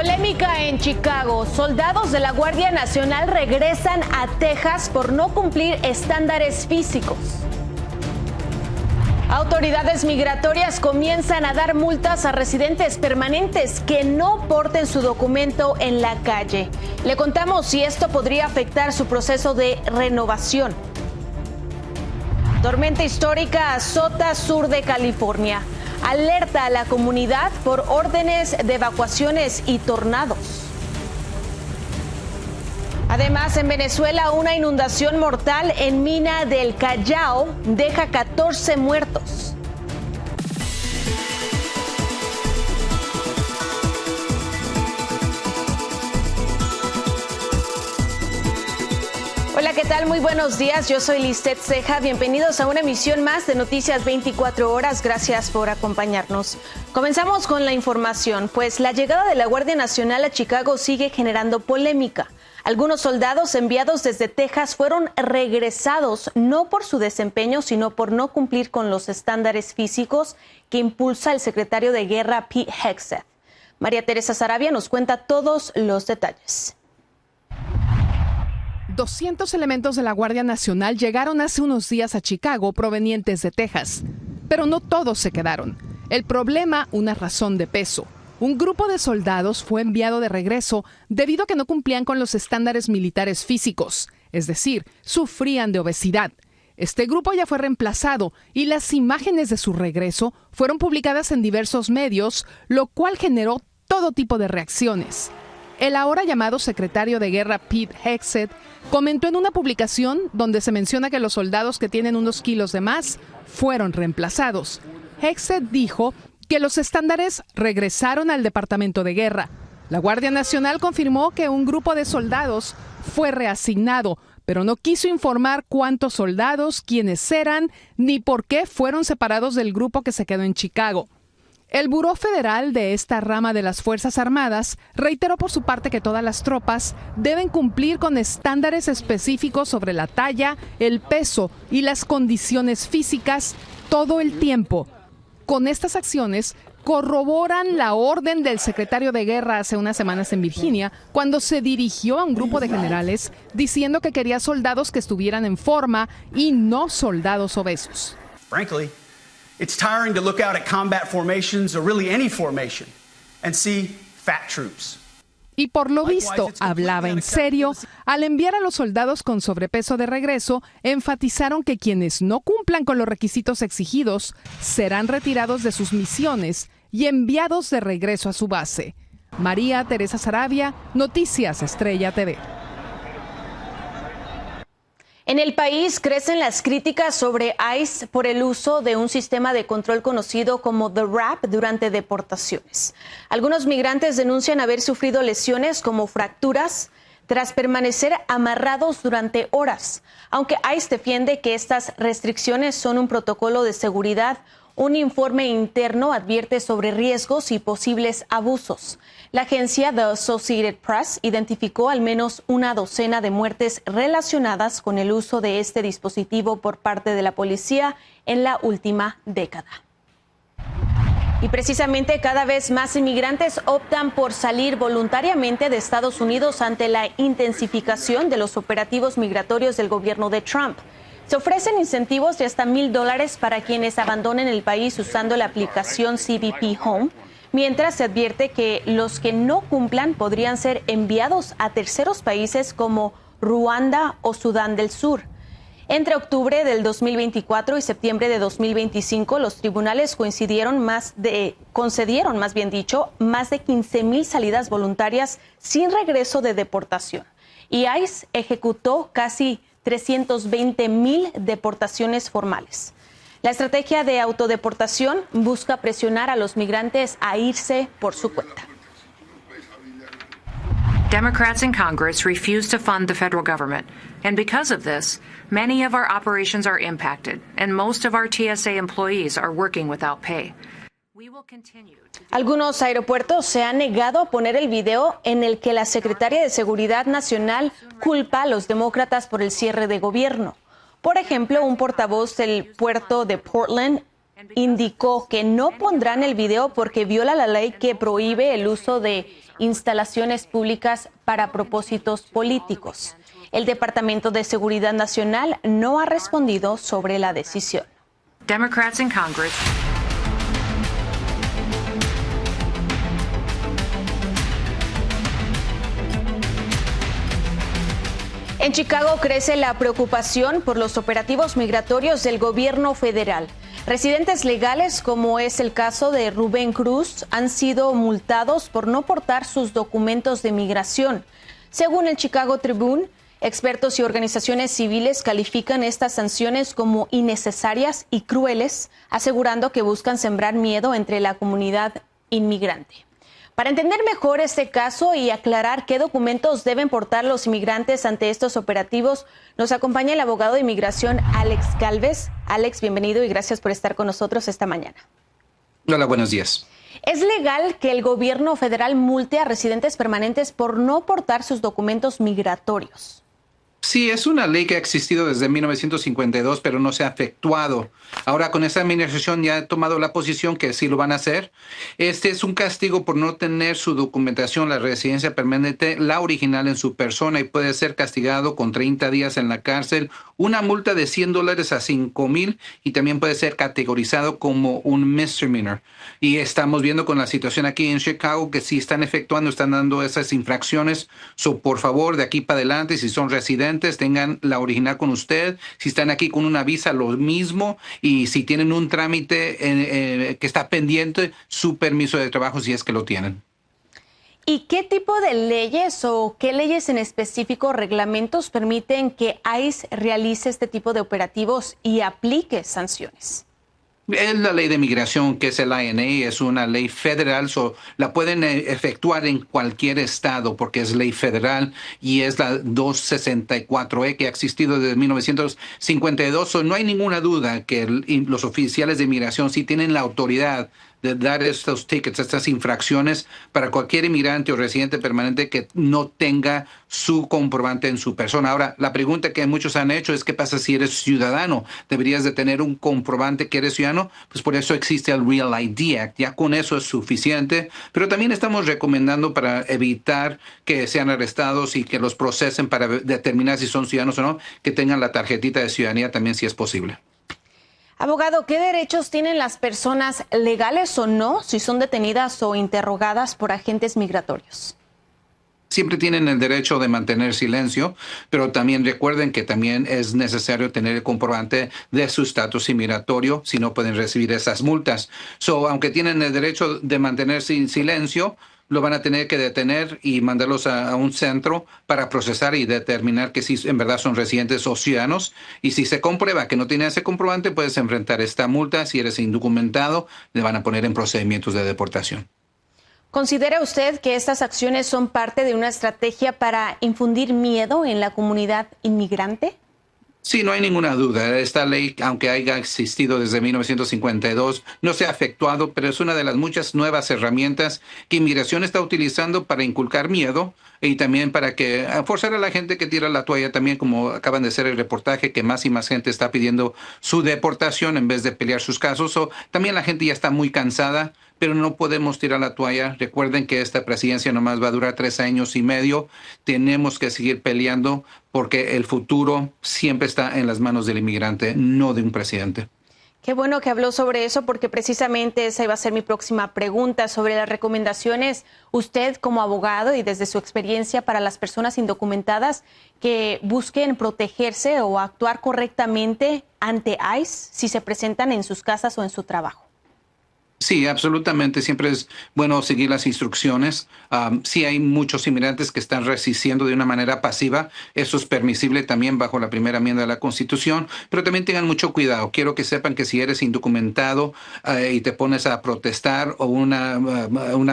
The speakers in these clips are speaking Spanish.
Polémica en Chicago. Soldados de la Guardia Nacional regresan a Texas por no cumplir estándares físicos. Autoridades migratorias comienzan a dar multas a residentes permanentes que no porten su documento en la calle. Le contamos si esto podría afectar su proceso de renovación. Tormenta histórica azota sur de California. Alerta a la comunidad por órdenes de evacuaciones y tornados. Además, en Venezuela, una inundación mortal en Mina del Callao deja 14 muertos. Hola, ¿qué tal? Muy buenos días. Yo soy Lisette Ceja. Bienvenidos a una emisión más de Noticias 24 Horas. Gracias por acompañarnos. Comenzamos con la información, pues la llegada de la Guardia Nacional a Chicago sigue generando polémica. Algunos soldados enviados desde Texas fueron regresados no por su desempeño, sino por no cumplir con los estándares físicos que impulsa el secretario de Guerra Pete Hegseth. María Teresa Saravia nos cuenta todos los detalles. 200 elementos de la Guardia Nacional llegaron hace unos días a Chicago provenientes de Texas, pero no todos se quedaron. El problema, una razón de peso. Un grupo de soldados fue enviado de regreso debido a que no cumplían con los estándares militares físicos, es decir, sufrían de obesidad. Este grupo ya fue reemplazado y las imágenes de su regreso fueron publicadas en diversos medios, lo cual generó todo tipo de reacciones. El ahora llamado secretario de Guerra Pete Hegseth comentó en una publicación donde se menciona que los soldados que tienen unos kilos de más fueron reemplazados. Hegseth dijo que los estándares regresaron al Departamento de Guerra. La Guardia Nacional confirmó que un grupo de soldados fue reasignado, pero no quiso informar cuántos soldados, quiénes eran, ni por qué fueron separados del grupo que se quedó en Chicago. El Buró Federal de esta rama de las Fuerzas Armadas reiteró por su parte que todas las tropas deben cumplir con estándares específicos sobre la talla, el peso y las condiciones físicas todo el tiempo. Con estas acciones corroboran la orden del secretario de Guerra hace unas semanas en Virginia, cuando se dirigió a un grupo de generales diciendo que quería soldados que estuvieran en forma y no soldados obesos. Frankly, it's tiring to look out at combat formations or really any formation and see fat troops. Y por lo visto, hablaba en serio. Al enviar a los soldados con sobrepeso de regreso, enfatizaron que quienes no cumplan con los requisitos exigidos serán retirados de sus misiones y enviados de regreso a su base. María Teresa Saravia, Noticias Estrella TV. En el país crecen las críticas sobre ICE por el uso de un sistema de control conocido como The Wrap durante deportaciones. Algunos migrantes denuncian haber sufrido lesiones como fracturas tras permanecer amarrados durante horas. Aunque ICE defiende que estas restricciones son un protocolo de seguridad, un informe interno advierte sobre riesgos y posibles abusos. La agencia The Associated Press identificó al menos una docena de muertes relacionadas con el uso de este dispositivo por parte de la policía en la última década. Y precisamente cada vez más inmigrantes optan por salir voluntariamente de Estados Unidos ante la intensificación de los operativos migratorios del gobierno de Trump. Se ofrecen incentivos de hasta $1,000 para quienes abandonen el país usando la aplicación CBP Home, mientras se advierte que los que no cumplan podrían ser enviados a terceros países como Ruanda o Sudán del Sur. Entre octubre del 2024 y septiembre de 2025, los tribunales concedieron más de 15,000 salidas voluntarias sin regreso de deportación. Y ICE ejecutó casi 320,000 deportaciones formales. La estrategia de autodeportación busca presionar a los migrantes a irse por su cuenta. Democrats in Congress refuse to fund the federal government, and because of this, many of our operations are impacted, and most of our TSA employees are working without pay. Algunos aeropuertos se han negado a poner el video en el que la secretaria de Seguridad Nacional culpa a los demócratas por el cierre de gobierno. Por ejemplo, un portavoz del puerto de Portland indicó que no pondrán el video porque viola la ley que prohíbe el uso de instalaciones públicas para propósitos políticos. El Departamento de Seguridad Nacional no ha respondido sobre la decisión. Democrats in Congress. En Chicago crece la preocupación por los operativos migratorios del gobierno federal. Residentes legales, como es el caso de Rubén Cruz, han sido multados por no portar sus documentos de migración. Según el Chicago Tribune, expertos y organizaciones civiles califican estas sanciones como innecesarias y crueles, asegurando que buscan sembrar miedo entre la comunidad inmigrante. Para entender mejor este caso y aclarar qué documentos deben portar los inmigrantes ante estos operativos, nos acompaña el abogado de inmigración Alex Galvez. Alex, bienvenido y gracias por estar con nosotros esta mañana. Hola, buenos días. ¿Es legal que el gobierno federal multe a residentes permanentes por no portar sus documentos migratorios? Sí, es una ley que ha existido desde 1952, pero no se ha efectuado. Ahora, con esta administración ya ha tomado la posición que sí lo van a hacer. Este es un castigo por no tener su documentación, la residencia permanente, la original en su persona, y puede ser castigado con 30 días en la cárcel, una multa de $100 a $5,000, y también puede ser categorizado como un misdemeanor. Y estamos viendo con la situación aquí en Chicago que sí están están dando esas infracciones. Por favor, de aquí para adelante, si son residentes, tengan la original con usted. Si están aquí con una visa, lo mismo. Y si tienen un trámite que está pendiente, su permiso de trabajo, si es que lo tienen. ¿Y qué tipo de leyes o qué leyes en específico, reglamentos, permiten que ICE realice este tipo de operativos y aplique sanciones? Es la ley de migración, que es el INA, es una ley federal, la pueden efectuar en cualquier estado porque es ley federal, y es la 264E que ha existido desde 1952. No hay ninguna duda que los oficiales de migración sí tienen la autoridad de dar estos tickets, estas infracciones para cualquier inmigrante o residente permanente que no tenga su comprobante en su persona. Ahora, la pregunta que muchos han hecho es: ¿qué pasa si eres ciudadano? ¿Deberías de tener un comprobante que eres ciudadano? Pues por eso existe el Real ID Act. Ya con eso es suficiente, pero también estamos recomendando, para evitar que sean arrestados y que los procesen para determinar si son ciudadanos o no, que tengan la tarjetita de ciudadanía también, si es posible. Abogado, ¿qué derechos tienen las personas, legales o no, si son detenidas o interrogadas por agentes migratorios? Siempre tienen el derecho de mantener silencio, pero también recuerden que también es necesario tener el comprobante de su estatus inmigratorio, si no pueden recibir esas multas. Aunque tienen el derecho de mantener silencio, lo van a tener que detener y mandarlos a un centro para procesar y determinar que si en verdad son residentes o ciudadanos. Y si se comprueba que no tiene ese comprobante, puedes enfrentar esta multa. Si eres indocumentado, le van a poner en procedimientos de deportación. ¿Considera usted que estas acciones son parte de una estrategia para infundir miedo en la comunidad inmigrante? Sí, no hay ninguna duda. Esta ley, aunque haya existido desde 1952, no se ha efectuado, pero es una de las muchas nuevas herramientas que inmigración está utilizando para inculcar miedo y también para que forzar a la gente que tira la toalla, también como acaban de hacer el reportaje, que más y más gente está pidiendo su deportación en vez de pelear sus casos. También la gente ya está muy cansada, pero no podemos tirar la toalla. Recuerden que esta presidencia nomás va a durar 3 años y medio. Tenemos que seguir peleando porque el futuro siempre está en las manos del inmigrante, no de un presidente. Qué bueno que habló sobre eso, porque precisamente esa iba a ser mi próxima pregunta, sobre las recomendaciones, usted como abogado y desde su experiencia, para las personas indocumentadas que busquen protegerse o actuar correctamente ante ICE si se presentan en sus casas o en su trabajo. Sí, absolutamente. Siempre es bueno seguir las instrucciones. Sí, hay muchos inmigrantes que están resistiendo de una manera pasiva. Eso es permisible también bajo la primera enmienda de la Constitución, pero también tengan mucho cuidado. Quiero que sepan que si eres indocumentado y te pones a protestar o una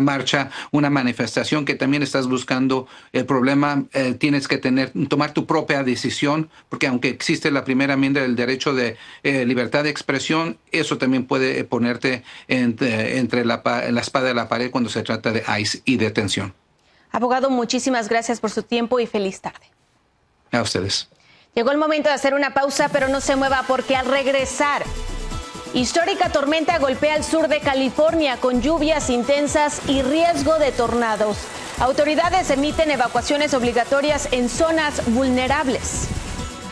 marcha, una manifestación, que también estás buscando el problema, tienes que tomar tu propia decisión, porque aunque existe la primera enmienda del derecho de libertad de expresión, eso también puede ponerte entre la espada y la pared cuando se trata de ICE y detención. Abogado, muchísimas gracias por su tiempo y feliz tarde. A ustedes. Llegó el momento de hacer una pausa, pero no se mueva, porque al regresar Histórica tormenta golpea al sur de California con lluvias intensas y riesgo de tornados. Autoridades emiten evacuaciones obligatorias en zonas vulnerables.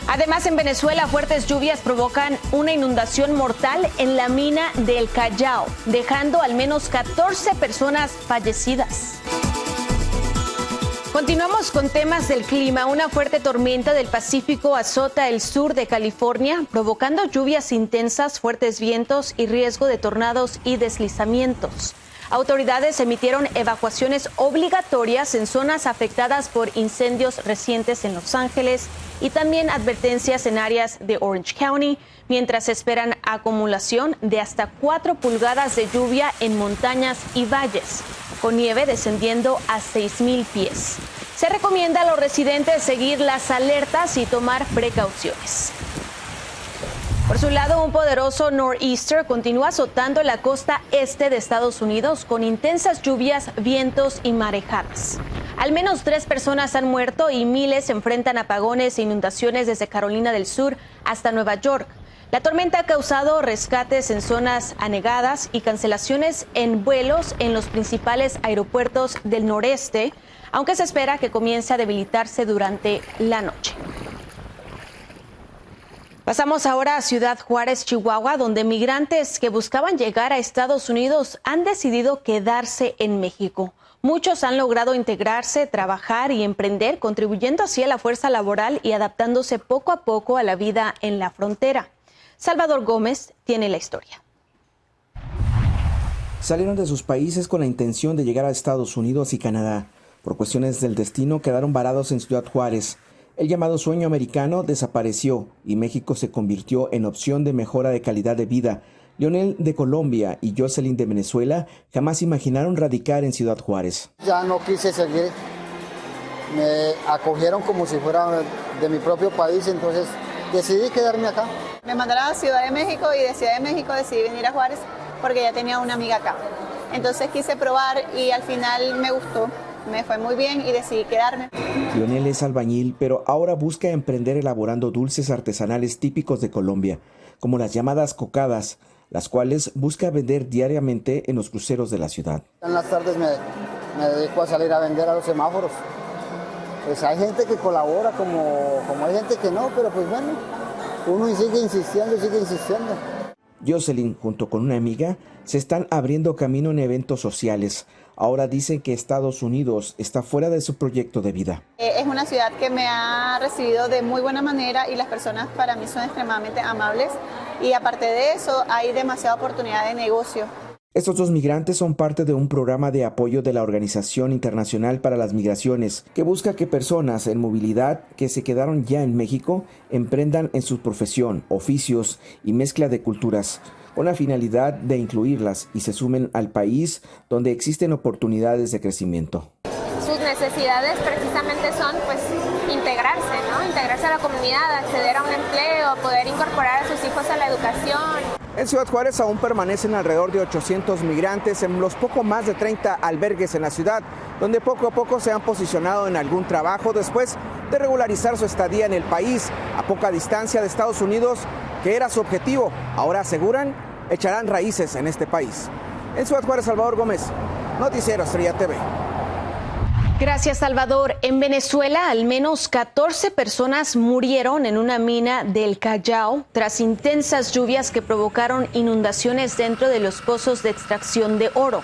Además, en Venezuela, fuertes lluvias provocan una inundación mortal en la mina del Callao, dejando al menos 14 personas fallecidas. Continuamos con temas del clima. Una fuerte tormenta del Pacífico azota el sur de California, provocando lluvias intensas, fuertes vientos y riesgo de tornados y deslizamientos. Autoridades emitieron evacuaciones obligatorias en zonas afectadas por incendios recientes en Los Ángeles y también advertencias en áreas de Orange County, mientras esperan acumulación de hasta 4 pulgadas de lluvia en montañas y valles, con nieve descendiendo a 6,000 pies. Se recomienda a los residentes seguir las alertas y tomar precauciones. Por su lado, un poderoso nor'easter continúa azotando la costa este de Estados Unidos con intensas lluvias, vientos y marejadas. Al menos 3 personas han muerto y miles enfrentan apagones e inundaciones desde Carolina del Sur hasta Nueva York. La tormenta ha causado rescates en zonas anegadas y cancelaciones en vuelos en los principales aeropuertos del noreste, aunque se espera que comience a debilitarse durante la noche. Pasamos ahora a Ciudad Juárez, Chihuahua, donde migrantes que buscaban llegar a Estados Unidos han decidido quedarse en México. Muchos han logrado integrarse, trabajar y emprender, contribuyendo así a la fuerza laboral y adaptándose poco a poco a la vida en la frontera. Salvador Gómez tiene la historia. Salieron de sus países con la intención de llegar a Estados Unidos y Canadá. Por cuestiones del destino quedaron varados en Ciudad Juárez. El llamado sueño americano desapareció y México se convirtió en opción de mejora de calidad de vida. Leonel de Colombia y Jocelyn de Venezuela jamás imaginaron radicar en Ciudad Juárez. Ya no quise seguir, me acogieron como si fuera de mi propio país, entonces decidí quedarme acá. Me mandaron a Ciudad de México y de Ciudad de México decidí venir a Juárez porque ya tenía una amiga acá. Entonces quise probar y al final me gustó. Me fue muy bien y decidí quedarme. Leonel es albañil, pero ahora busca emprender elaborando dulces artesanales típicos de Colombia, como las llamadas cocadas, las cuales busca vender diariamente en los cruceros de la ciudad. En las tardes me dedico a salir a vender a los semáforos. Pues hay gente que colabora, como hay gente que no, pero pues bueno, uno sigue insistiendo, sigue insistiendo. Jocelyn, junto con una amiga, se están abriendo camino en eventos sociales. Ahora dicen que Estados Unidos está fuera de su proyecto de vida. Es una ciudad que me ha recibido de muy buena manera y las personas para mí son extremadamente amables. Y aparte de eso, hay demasiada oportunidad de negocio. Estos 2 migrantes son parte de un programa de apoyo de la Organización Internacional para las Migraciones, que busca que personas en movilidad que se quedaron ya en México emprendan en su profesión, oficios y mezcla de culturas, con la finalidad de incluirlas y se sumen al país donde existen oportunidades de crecimiento. Sus necesidades precisamente son integrarse, ¿no? Integrarse a la comunidad, acceder a un empleo, poder incorporar a sus hijos a la educación. En Ciudad Juárez aún permanecen alrededor de 800 migrantes en los poco más de 30 albergues en la ciudad, donde poco a poco se han posicionado en algún trabajo después de regularizar su estadía en el país, a poca distancia de Estados Unidos, que era su objetivo. Ahora aseguran, echarán raíces en este país. En Ciudad Juárez, Salvador Gómez, Noticiero Estrella TV. Gracias, Salvador. En Venezuela, al menos 14 personas murieron en una mina del Callao tras intensas lluvias que provocaron inundaciones dentro de los pozos de extracción de oro.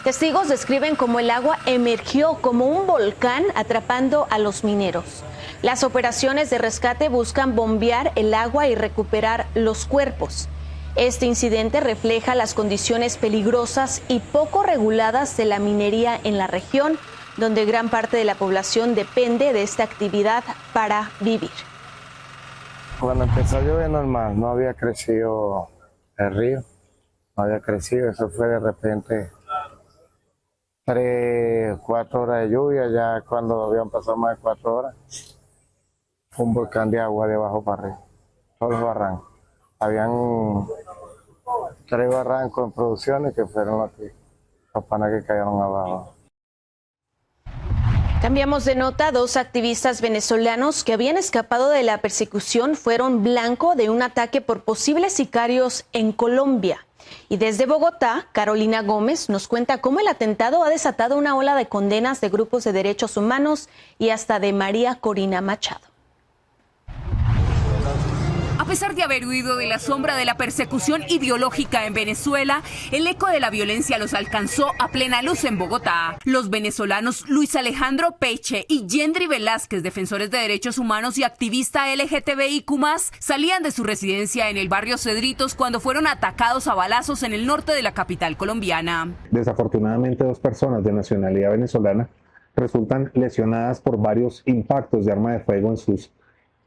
Testigos describen cómo el agua emergió como un volcán atrapando a los mineros. Las operaciones de rescate buscan bombear el agua y recuperar los cuerpos. Este incidente refleja las condiciones peligrosas y poco reguladas de la minería en la región, donde gran parte de la población depende de esta actividad para vivir. Cuando empezó a llover normal, no había crecido el río, no había crecido, eso fue de repente 3, 4 horas de lluvia, ya cuando habían pasado más de 4 horas, fue un volcán de agua de abajo para arriba, todos los barrancos. Habían 3 barrancos en producciones que fueron los panas que cayeron abajo. Cambiamos de nota. 2 activistas venezolanos que habían escapado de la persecución fueron blanco de un ataque por posibles sicarios en Colombia. Y desde Bogotá, Carolina Gómez nos cuenta cómo el atentado ha desatado una ola de condenas de grupos de derechos humanos y hasta de María Corina Machado. A pesar de haber huido de la sombra de la persecución ideológica en Venezuela, el eco de la violencia los alcanzó a plena luz en Bogotá. Los venezolanos Luis Alejandro Peche y Yendri Velázquez, defensores de derechos humanos y activista LGTBIQ+, salían de su residencia en el barrio Cedritos cuando fueron atacados a balazos en el norte de la capital colombiana. Desafortunadamente, 2 personas de nacionalidad venezolana resultan lesionadas por varios impactos de arma de fuego en sus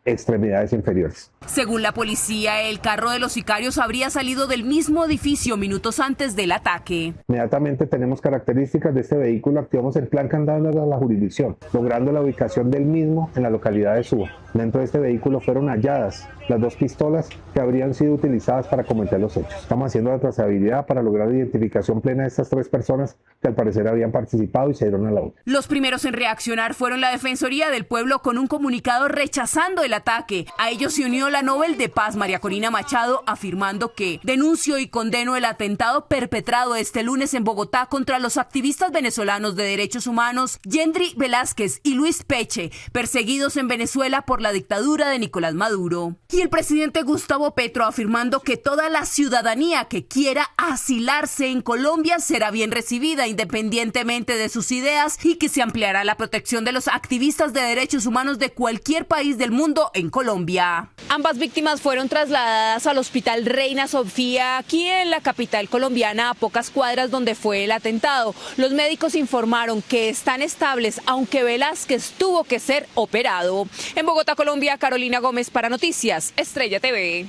extremidades inferiores. Según la policía, el carro de los sicarios habría salido del mismo edificio minutos antes del ataque. Inmediatamente tenemos características de este vehículo, activamos el plan candado de la jurisdicción, logrando la ubicación del mismo en la localidad de Suba. Dentro de este vehículo fueron halladas las 2 pistolas que habrían sido utilizadas para cometer los hechos. Estamos haciendo la trazabilidad para lograr la identificación plena de estas 3 personas que al parecer habían participado y se dieron a la huida. Los primeros en reaccionar fueron la Defensoría del Pueblo con un comunicado rechazando el ataque. A ellos se unió la Nobel de Paz María Corina Machado, afirmando que denuncio y condeno el atentado perpetrado este lunes en Bogotá contra los activistas venezolanos de derechos humanos Yendri Velázquez y Luis Peche, perseguidos en Venezuela por la dictadura de Nicolás Maduro. Y el presidente Gustavo Petro afirmando que toda la ciudadanía que quiera asilarse en Colombia será bien recibida independientemente de sus ideas y que se ampliará la protección de los activistas de derechos humanos de cualquier país del mundo en Colombia. Ambas víctimas fueron trasladadas al Hospital Reina Sofía, aquí en la capital colombiana, a pocas cuadras donde fue el atentado. Los médicos informaron que están estables, aunque Velázquez tuvo que ser operado. En Bogotá, Colombia, Carolina Gómez para Noticias Estrella TV.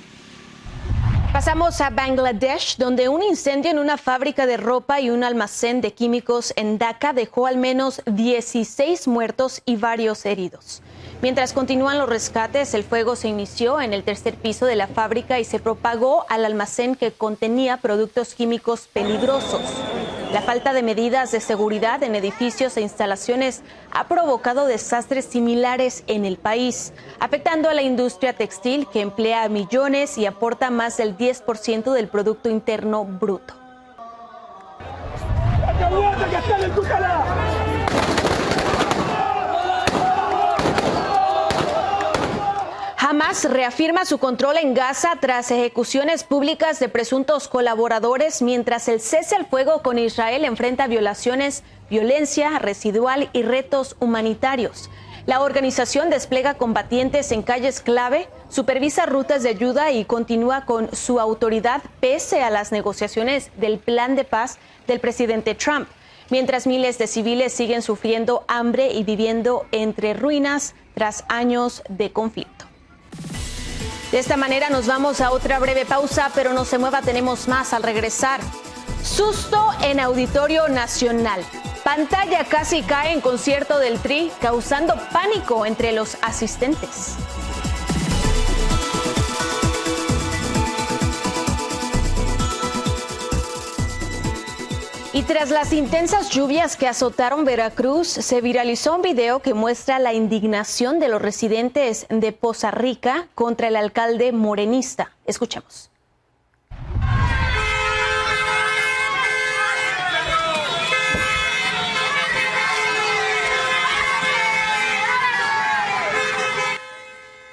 Pasamos a Bangladesh, donde un incendio en una fábrica de ropa y un almacén de químicos en Dhaka dejó al menos 16 muertos y varios heridos. Mientras continúan los rescates, el fuego se inició en el 3er piso de la fábrica y se propagó al almacén que contenía productos químicos peligrosos. La falta de medidas de seguridad en edificios e instalaciones ha provocado desastres similares en el país, afectando a la industria textil que emplea a millones y aporta más del 10% del Producto Interno Bruto. Hamas reafirma su control en Gaza tras ejecuciones públicas de presuntos colaboradores, mientras el cese al fuego con Israel enfrenta violaciones, violencia residual y retos humanitarios. La organización despliega combatientes en calles clave, supervisa rutas de ayuda y continúa con su autoridad pese a las negociaciones del plan de paz del presidente Trump, mientras miles de civiles siguen sufriendo hambre y viviendo entre ruinas tras años de conflicto. De esta manera nos vamos a otra breve pausa, pero no se mueva, tenemos más al regresar. Susto en Auditorio Nacional. Pantalla casi cae en concierto del Tri, causando pánico entre los asistentes. Y tras las intensas lluvias que azotaron Veracruz, se viralizó un video que muestra la indignación de los residentes de Poza Rica contra el alcalde morenista. Escuchemos.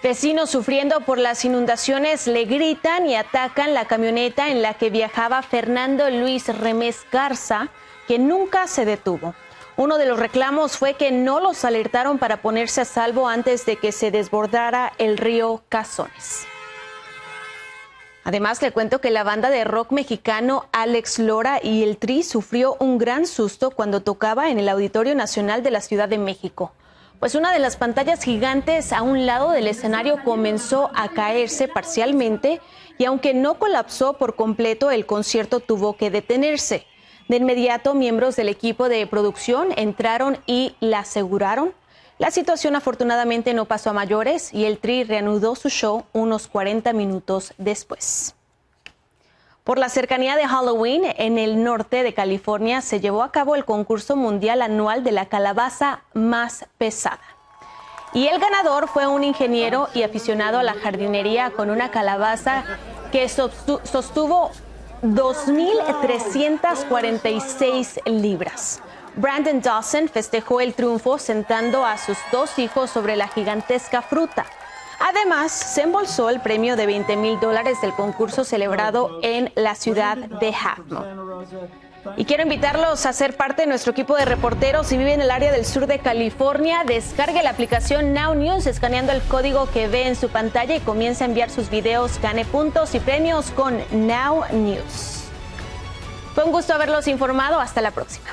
Vecinos sufriendo por las inundaciones le gritan y atacan la camioneta en la que viajaba Fernando Luis Remés Garza, que nunca se detuvo. Uno de los reclamos fue que no los alertaron para ponerse a salvo antes de que se desbordara el río Cazones. Además, le cuento que la banda de rock mexicano Alex Lora y el Tri sufrió un gran susto cuando tocaba en el Auditorio Nacional de la Ciudad de México. Pues una de las pantallas gigantes a un lado del escenario comenzó a caerse parcialmente y aunque no colapsó por completo, el concierto tuvo que detenerse. De inmediato, miembros del equipo de producción entraron y la aseguraron. La situación afortunadamente no pasó a mayores y el Tri reanudó su show unos 40 minutos después. Por la cercanía de Halloween, en el norte de California se llevó a cabo el concurso mundial anual de la calabaza más pesada. Y el ganador fue un ingeniero y aficionado a la jardinería con una calabaza que sostuvo 2.346 libras. Brandon Dawson festejó el triunfo sentando a sus 2 hijos sobre la gigantesca fruta. Además, se embolsó el premio de $20,000 del concurso celebrado en la ciudad de Half Moon. Y quiero invitarlos a ser parte de nuestro equipo de reporteros. Si vive en el área del sur de California, descargue la aplicación Now News escaneando el código que ve en su pantalla y comience a enviar sus videos, gane puntos y premios con Now News. Fue un gusto haberlos informado. Hasta la próxima.